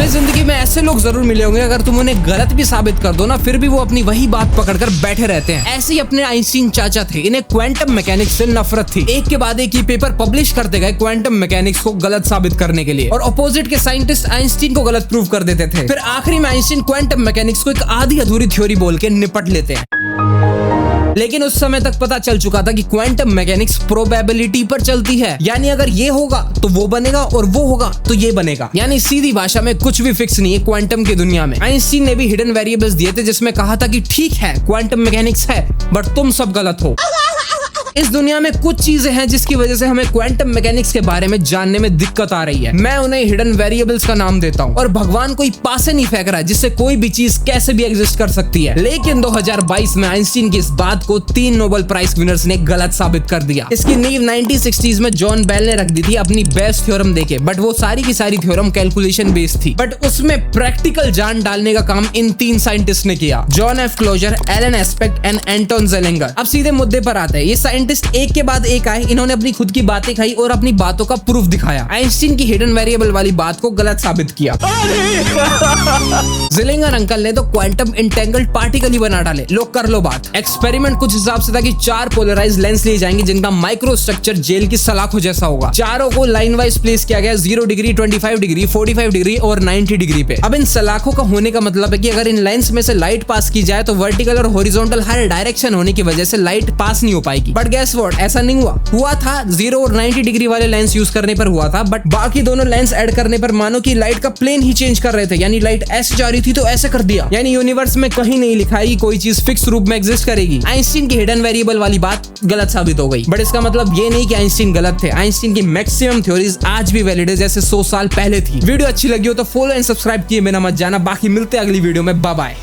तुम्हें जिंदगी में ऐसे लोग जरूर मिले होंगे, अगर तुम उन्हें गलत भी साबित कर दो ना, फिर भी वो अपनी वही बात पकड़कर बैठे रहते हैं। ऐसे ही अपने आइंस्टीन चाचा थे, इन्हें क्वांटम मैकेनिक्स से नफरत थी। एक के बाद एक ही पेपर पब्लिश करते गए क्वांटम मैकेनिक्स को गलत साबित करने के लिए, और अपोजिट के साइंटिस्ट आइंस्टीन को गलत प्रूव कर देते थे। फिर आखिरी में आइंस्टीन क्वांटम मैकेनिक्स को एक आधी अधूरी थ्योरी बोल के निपट लेते हैं। लेकिन उस समय तक पता चल चुका था कि क्वांटम मैकेनिक्स प्रोबेबिलिटी पर चलती है, यानी अगर ये होगा तो वो बनेगा और वो होगा तो ये बनेगा। यानी सीधी भाषा में कुछ भी फिक्स नहीं है क्वांटम की दुनिया में। आइंस्टीन ने भी हिडन वेरिएबल्स दिए थे, जिसमें कहा था कि ठीक है क्वांटम मैकेनिक्स है, बट तुम सब गलत हो। इस दुनिया में कुछ चीजें हैं जिसकी वजह से हमें क्वांटम मैकेनिक्स के बारे में जानने में दिक्कत आ रही है। मैं उन्हें हिडन वेरिएबल्स का नाम देता हूँ, और भगवान कोई पासे नहीं फेंक रहा है जिससे कोई भी चीज कैसे भी एग्जिस्ट कर सकती है। लेकिन 2022 में आइंस्टीन की इस बात को 3 नोबेल प्राइज विनर्स ने गलत साबित कर दिया। इसकी नींव 1960s में जॉन बेल ने रख दी थी अपनी बेस्ट थ्योरम देके, बट वो सारी की सारी थ्योरम कैलकुलेशन बेस्ड थी, बट उसमें प्रैक्टिकल जान डालने का काम इन 3 साइंटिस्ट ने किया, John F Clauser, Alain Aspect and Anton Zeilinger. अब सीधे मुद्दे पर आते हैं। ये साइंटिस्ट एक के बाद एक आए, इन्होंने अपनी खुद की बातें खाई और अपनी बातों का प्रूफ दिखाया। आइंस्टीन की हिडन वेरिएबल वाली बात को गलत साबित किया। जेलिंगर अंकल ने तो क्वांटम इंटेंगल्ड पार्टिकल ही बना डाले। लोग कर लो बात। एक्सपेरिमेंट कुछ हिसाब से था कि 4 पोलराइज्ड लेंस लिए जाएंगे जिनका माइक्रो स्ट्रक्चर जेल की सलाखों जैसा होगा। चारों को लाइन वाइज प्लेस किया गया 0 डिग्री, 25 डिग्री, 45 डिग्री और 90 डिग्री पे। अब इन सलाखों का होने का मतलब है कि अगर इन लेंस में से लाइट पास की जाए तो वर्टिकल और हॉरिजॉन्टल हर डायरेक्शन होने की वजह से लाइट पास नहीं हो पाएगी। बट गेस व्हाट, ऐसा नहीं हुआ था 0 और 90 डिग्री वाले लेंस यूज करने पर हुआ था, बट बाकी दोनों लेंस ऐड करने पर मानो कि लाइट का प्लेन ही चेंज कर रहे थे। यानी लाइट ऐसे जा रही थी तो ऐसे कर दिया। यानी यूनिवर्स में कहीं नहीं लिखा है कि कोई चीज फिक्स रूप में एग्जिस्ट करेगी। आइंस्टीन की हिडन वेरिएबल वाली बात गलत साबित हो गई, बट इसका मतलब ये नहीं कि आइंस्टीन गलत थे। आइंस्टीन की मैक्सिमम थ्योरीज आज भी वैलिड है जैसे 100 साल पहले थी। वीडियो अच्छी लगी हो तो फॉलो एंड सब्सक्राइब किए बिना मत जाना। बाकी मिलते हैं अगली वीडियो में। Bye bye.